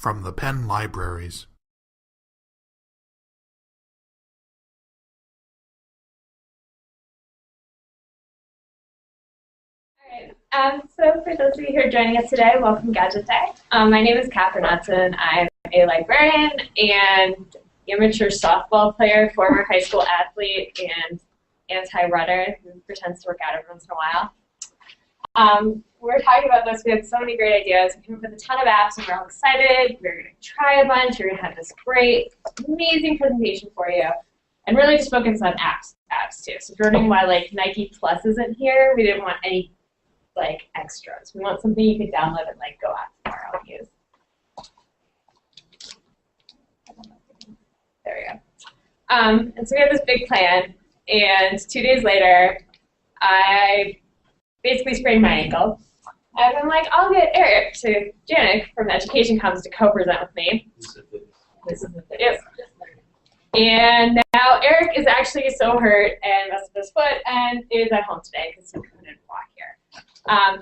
from the Penn libraries. So for those of you who are joining us today, welcome Gadget Day. My name is Odson. I'm a librarian and amateur softball player, former high school athlete, and anti-runner who pretends to work out every once in a while. We're talking about this. We had so many great ideas. We came up with a ton of apps, and we're all excited. We're going to try a bunch. We're going to have this great, amazing presentation for you, and really just focus on apps too. So if you're wondering why like Nike Plus isn't here, we didn't want any like extras. We want something you could download and like go out tomorrow and use. There we go. And so we have this big plan, and 2 days later, I basically sprained my ankle. And I'm like, I'll get Eric to Janik from Education comes to co-present with me. This is the video. And now Eric is actually so hurt and messed up his foot and is at home today because he couldn't walk here.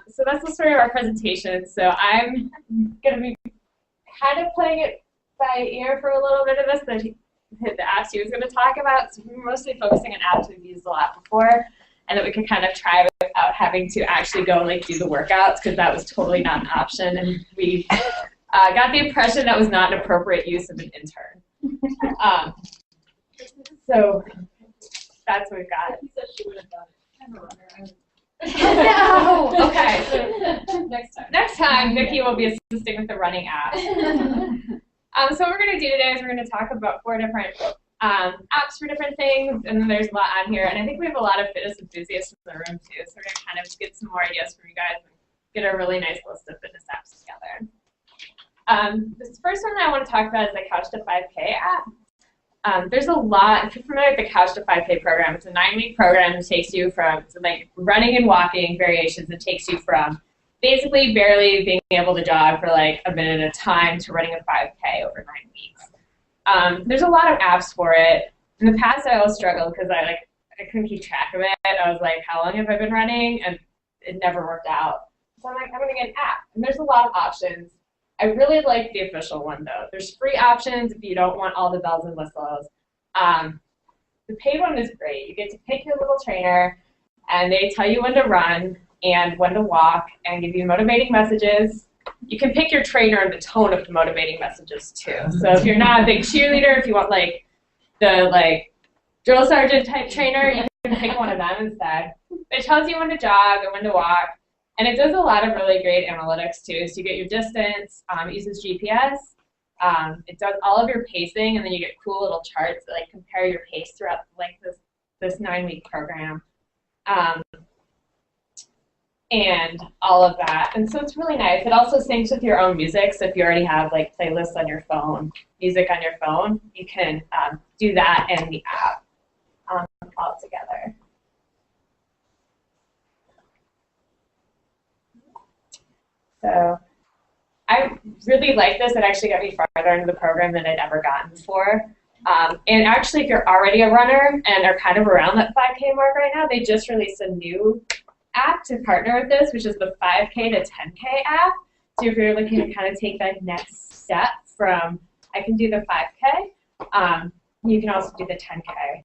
So that's the story of our presentation. So I'm going to be kind of playing it by ear for a little bit of this, the apps he was going to talk about. So we're mostly focusing on apps we've used a lot before, and that we could kind of try without having to actually go and like do the workouts, because that was totally not an option. And we got the impression that was not an appropriate use of an intern. So that's what we've got. He said she would have done it. I'm a runner. No! Okay. Next time, Vicki will be assisting with the running app. So what we're going to do today is we're going to talk about 4 different apps for different things, and then there's a lot on here. And I think we have a lot of fitness enthusiasts in the room too, so we're going to kind of get some more ideas from you guys and get a really nice list of fitness apps together. This first one that I want to talk about is the Couch to 5K app. There's a lot. If you're familiar with the Couch to 5K program, it's a 9-week program that takes you from like running and walking variations. It takes you from basically barely being able to jog for like a minute at a time to running a 5K over 9 weeks. There's a lot of apps for it. In the past, I always struggled because I couldn't keep track of it. I was like, how long have I been running? And it never worked out. So I'm like, I'm going to get an app. And there's a lot of options. I really like the official one, though. There's free options if you don't want all the bells and whistles. The paid one is great. You get to pick your little trainer, and they tell you when to run and when to walk and give you motivating messages. You can pick your trainer and the tone of the motivating messages, too. So if you're not a big cheerleader, if you want, like, the, like, drill sergeant type trainer, you can pick one of them instead. It tells you when to jog and when to walk. And it does a lot of really great analytics, too. So you get your distance, it uses GPS, it does all of your pacing, and then you get cool little charts that like, compare your pace throughout like this 9-week program. And all of that. And so it's really nice. It also syncs with your own music. So if you already have like playlists on your phone, music on your phone, you can do that in the app all together. So I really like this. It actually got me farther into the program than I'd ever gotten before. And actually, if you're already a runner and are kind of around that 5K mark right now, they just released a new app to partner with this, which is the 5K to 10K app. So if you're looking to kind of take that next step from, I can do the 5K, you can also do the 10K.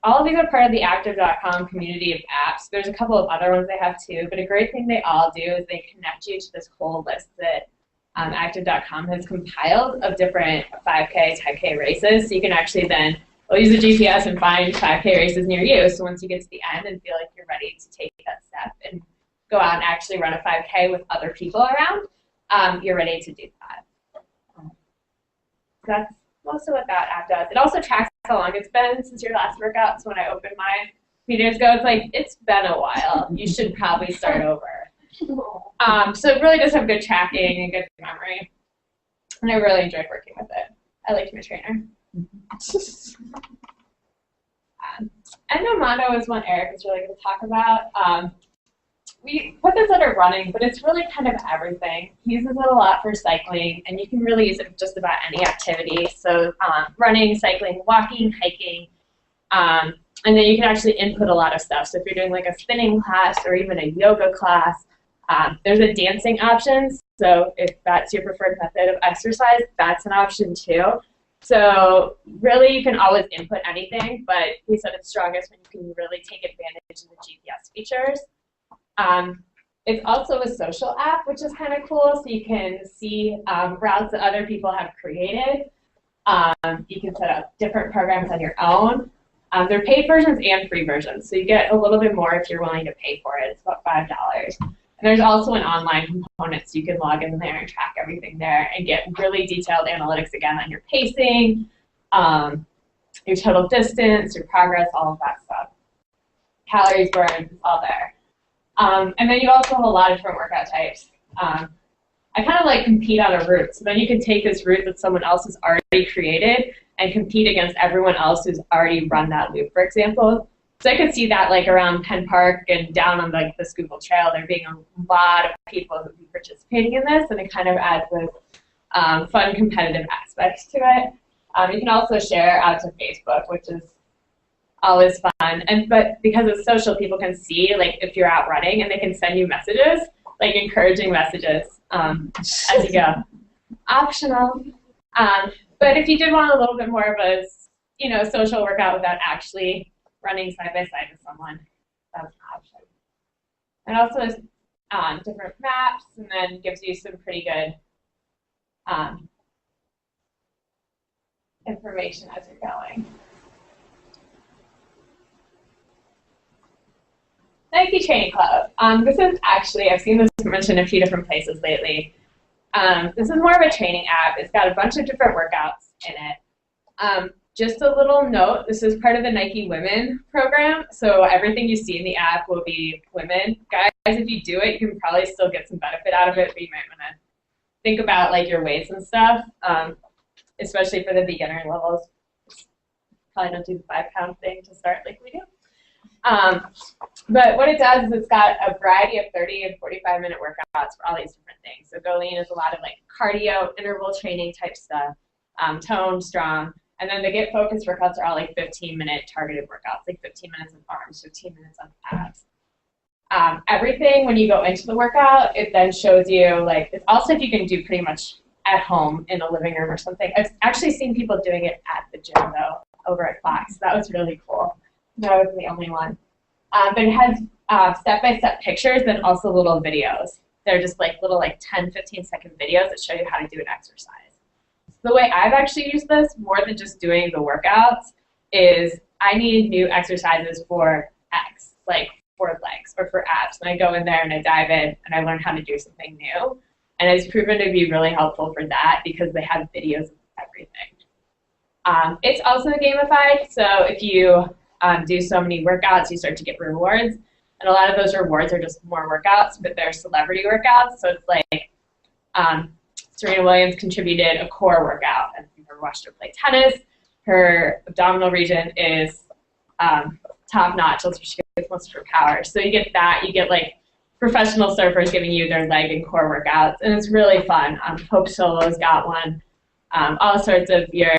All of these are part of the active.com community of apps. There's a couple of other ones they have too, but a great thing they all do is they connect you to this whole list that active.com has compiled of different 5K, 10K races. So you can actually then use the GPS and find 5K races near you. So once you get to the end and feel like you're ready to take that step and go out and actually run a 5K with other people around, you're ready to do that. So that's most of what that app does. It also tracks how long it's been since your last workout. So when I opened mine a few days ago, it's like, it's been a while. You should probably start over. So it really does have good tracking and good memory. And I really enjoyed working with it. I liked my trainer. Endomondo is one Eric is really going to talk about. We put this under running, but it's really kind of everything. He uses it a lot for cycling, and you can really use it for just about any activity. So running, cycling, walking, hiking, and then you can actually input a lot of stuff. So if you're doing like a spinning class or even a yoga class, there's a dancing option. So if that's your preferred method of exercise, that's an option too. So really you can always input anything, but we said it's strongest when you can really take advantage of the GPS features. It's also a social app, which is kind of cool, so you can see routes that other people have created. You can set up different programs on your own. There are paid versions and free versions, so you get a little bit more if you're willing to pay for it. It's about $5. And there's also an online component, so you can log in there and track everything there and get really detailed analytics again on your pacing, your total distance, your progress, all of that stuff. Calories burned, it's all there. And then you also have a lot of different workout types. I kind of like compete on a route. So then you can take this route that someone else has already created and compete against everyone else who's already run that loop, for example. So I could see that like around Penn Park and down on like the Schuylkill Trail, there being a lot of people who would be participating in this, and it kind of adds this fun competitive aspect to it. You can also share out to Facebook, which is always fun. But because it's social, people can see like if you're out running, and they can send you messages, like encouraging messages as you go. Optional. But if you did want a little bit more of a, social workout without actually running side by side with someone, that's an option. It also has different maps, and then gives you some pretty good information as you're going. Nike Training Club. This is actually, I've seen this mentioned a few different places lately. This is more of a training app. It's got a bunch of different workouts in it. Just a little note, this is part of the Nike Women program, so everything you see in the app will be women. Guys, if you do it, you can probably still get some benefit out of it, but you might want to think about like your weights and stuff, especially for the beginner levels. Probably don't do the 5-pound thing to start like we do. But what it does is it's got a variety of 30 and 45-minute workouts for all these different things. So Go-Lean is a lot of like cardio, interval training type stuff, tone, strong. And then the Get Focused workouts are all like 15-minute targeted workouts, like 15 minutes on arms, 15 minutes on abs. Everything, when you go into the workout, it then shows you, like, it's also if you can do pretty much at home in a living room or something. I've actually seen people doing it at the gym, though, over at Fox. That was really cool. No, I wasn't the only one. But it has step-by-step pictures and also little videos. They're just like little 10, 15-second videos that show you how to do an exercise. The way I've actually used this, more than just doing the workouts, is I need new exercises for X, like for legs or for abs. And I go in there and I dive in and I learn how to do something new. And it's proven to be really helpful for that because they have videos of everything. It's also gamified, so if you do so many workouts, you start to get rewards. And a lot of those rewards are just more workouts, but they're celebrity workouts. So it's like Serena Williams contributed a core workout. And if you've ever watched her play tennis, her abdominal region is top-notch. That's where she gets most of her power. So you get that. You get like professional surfers giving you their leg and core workouts. And it's really fun. Hope Solo's got one. All sorts of your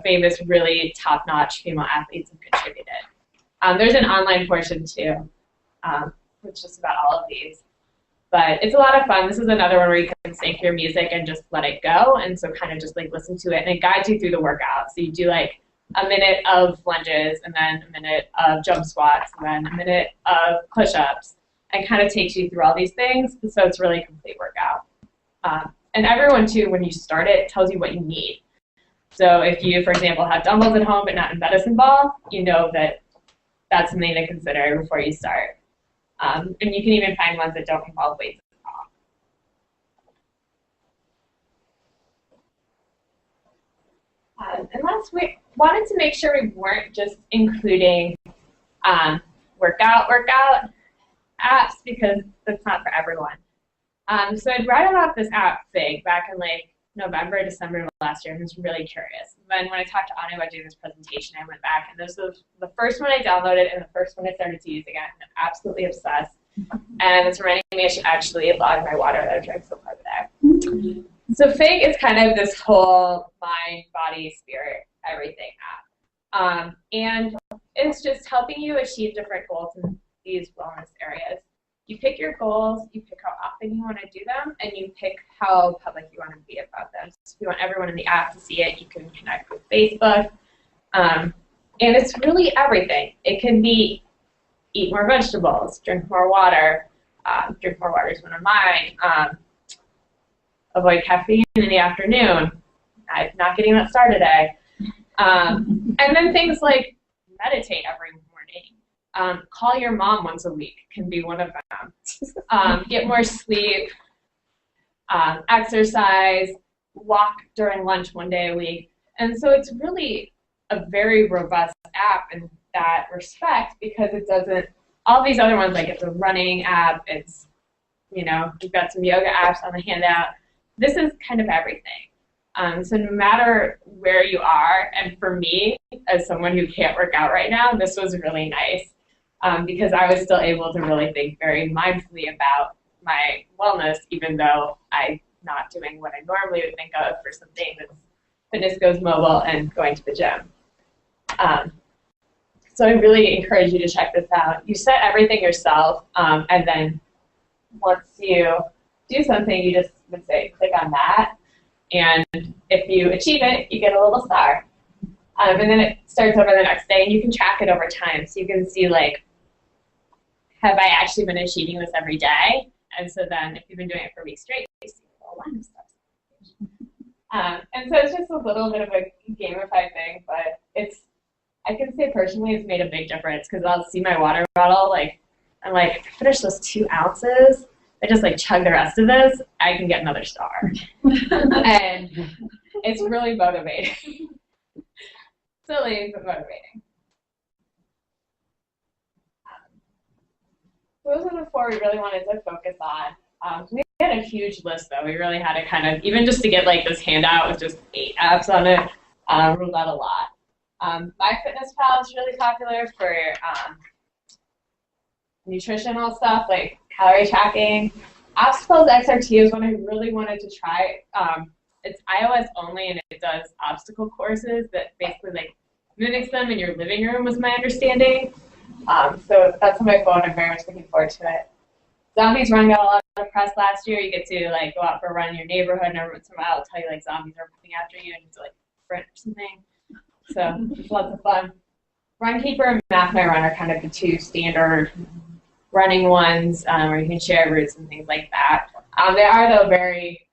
famous, really top-notch female athletes have contributed. There's an online portion too, which is just about all of these. But it's a lot of fun. This is another one where you can sync your music and just let it go, and so kind of just like listen to it, and it guides you through the workout. So you do like a minute of lunges, and then a minute of jump squats, and then a minute of push-ups, and kind of takes you through all these things. So it's really a complete workout. And everyone, too, when you start it, tells you what you need. So if you, for example, have dumbbells at home but not in medicine ball, you know that that's something to consider before you start. And you can even find ones that don't involve weights at all. And last, we wanted to make sure we weren't just including workout apps because that's not for everyone. So I'd read about this app, Fig, back in like November, December of last year, and I was really curious. Then when I talked to Anu about doing this presentation, I went back, and this was the first one I downloaded and the first one I started to use again, and I'm absolutely obsessed. And it's reminding me I should actually log my water that I drank so far today. So Fig is kind of this whole mind, body, spirit, everything app. And it's just helping you achieve different goals in these wellness areas. You pick your goals, you pick how often you want to do them, and you pick how public you want to be about them. So if you want everyone in the app to see it, you can connect with Facebook. And it's really everything. It can be eat more vegetables, drink more water. Drink more water is one of mine. Avoid caffeine in the afternoon. I'm not getting that star today. And then things like meditate every morning. Call your mom once a week can be one of them. Get more sleep. Exercise. Walk during lunch one day a week. And so it's really a very robust app in that respect because it doesn't, all these other ones, like it's a running app, it's, you know, we've got some yoga apps on the handout. This is kind of everything. So no matter where you are, and for me, as someone who can't work out right now, this was really nice because I was still able to really think very mindfully about my wellness, even though I'm not doing what I normally would think of for something that's fitness goes mobile and going to the gym. So I really encourage you to check this out. You set everything yourself, and then once you do something, you just would say, click on that. And if you achieve it, you get a little star. And then it starts over the next day, and you can track it over time. So you can see, like, have I actually been achieving this every day? And so then if you've been doing it for weeks straight, you see a whole line of stuff. And so it's just a little bit of a gamified thing, but it's, I can say personally it's made a big difference because I'll see my water bottle, like, I'm like, if I finish those 2 ounces, I just like chug the rest of this, I can get another star. And it's really motivating. Silly, but motivating. Those are the 4 we really wanted to focus on. We had a huge list though. We really had to kind of, even just to get like this handout with just 8 apps on it, ruled out a lot. MyFitnessPal is really popular for nutritional stuff like calorie tracking. Obstacles XRT is one I really wanted to try. It's iOS only and it does obstacle courses that basically like mimics them in your living room was my understanding. So that's on my phone. I'm very much looking forward to it. Zombies Run got a lot of press last year. You get to like go out for a run in your neighborhood and every once in a while it'll tell you like zombies are coming after you and you have to like sprint or something. So it's lots of fun. Runkeeper and Map My Run are kind of the 2 standard running ones where you can share routes and things like that. They are though very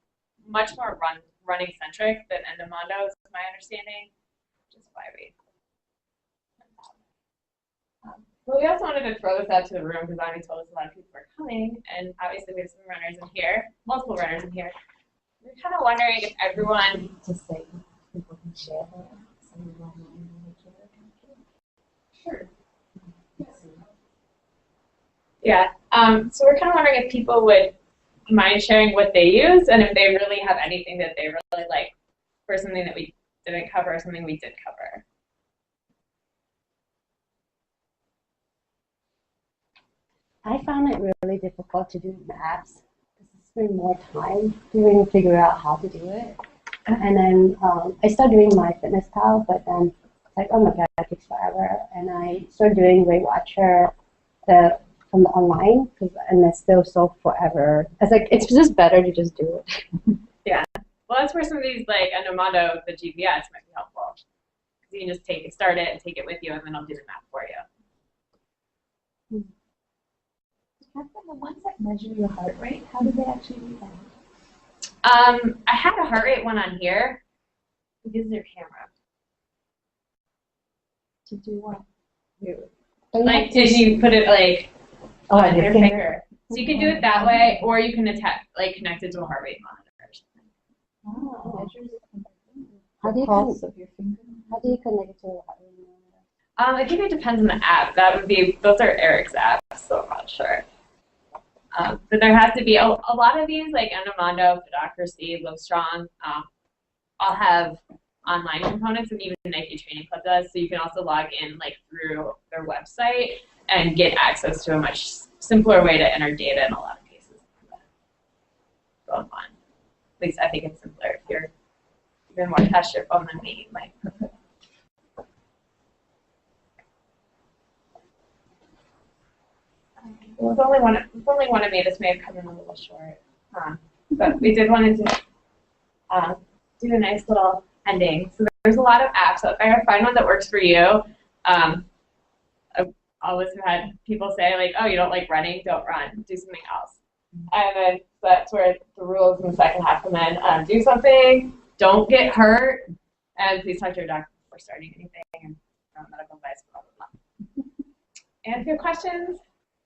much more running centric than Endomondo is my understanding, which is why we. Well, we also wanted to throw this out to the room because Ani told us a lot of people are coming, and obviously we have some runners in here, multiple runners in here. We're kind of wondering if everyone Just say people can share that. Sure. Yeah. So we're kind of wondering if people would mind sharing what they use and if they really have anything that they really like for something that we didn't cover or something we did cover. I found it really difficult to do maps. I spend more time doing figure out how to do it. And then I started doing MyFitnessPal, but then like, oh my god, it takes forever. And I started doing Weight Watcher from the online, and it's still so forever. It's like it's just better to just do it. Yeah. Well, that's where some of these like Endomondo, the GPS might be helpful. Because you can just start it and take it with you, and then I'll do the map for you. The ones that measure your heart rate, how do they actually do that? I had a heart rate one on here. It gives your camera. To do what? Like, did you put it like on your finger. finger? So you can do it that way, or you can connect it to a heart rate monitor or something. Oh, How do you pulse of your finger. How do you connect it to a I think it depends on the app. Those are Eric's apps, so I'm not sure. But there has to be a lot of these, like Endomondo, Fitocracy, Livestrong, all have online components, and even Nike Training Club does. So you can also log in like through their website and get access to a much simpler way to enter data in a lot of cases. So fun. At least I think it's simpler. If you're even more past your phone than me, you might. was only one of me. This may have come in a little short, but we did want to do a nice little ending. So there's a lot of apps out there. Find one that works for you. I've always had people say like, "Oh, you don't like running? Don't run. Do something else." And then that's where the rules in the second half come in. Do something. Don't get hurt, and please talk to your doctor before starting anything. And medical advice, blah blah blah. And if you have questions,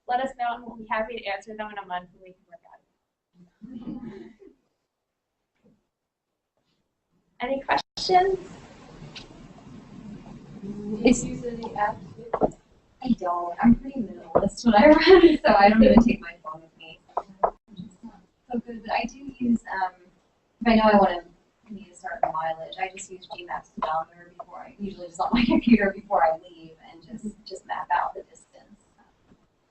let us know, and we'll be happy to answer them in a month, and we can work on it. Any questions? Is user the app? I don't. I'm pretty minimalist when I run, so I don't even take my phone with me. It's not so good, but I do use, if I know I need to start the mileage, I just use Gmaps to download before I, usually just on my computer before I leave, and just map out the distance.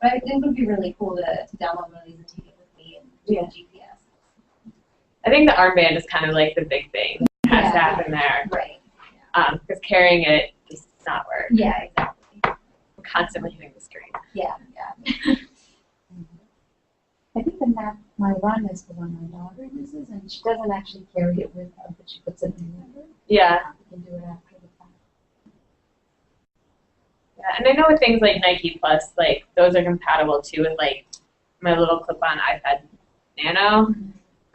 But I think it would be really cool to download one of these and take it with me and do GPS. I think the armband is kind of like the big thing. It has to happen there. Right. Because carrying it just does not work. Yeah, exactly. I'm constantly hitting the screen. Yeah. I think the map, my run is the one my daughter uses, and she doesn't actually carry it with her, but she puts it in the number. Yeah. You can do it after the fact. Yeah, and I know with things like Nike Plus, like those are compatible too with like my little clip-on iPad Nano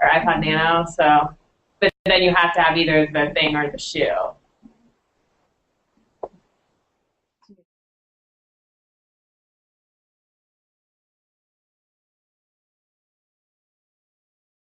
or iPod Nano. So, but then you have to have either the thing or the shoe.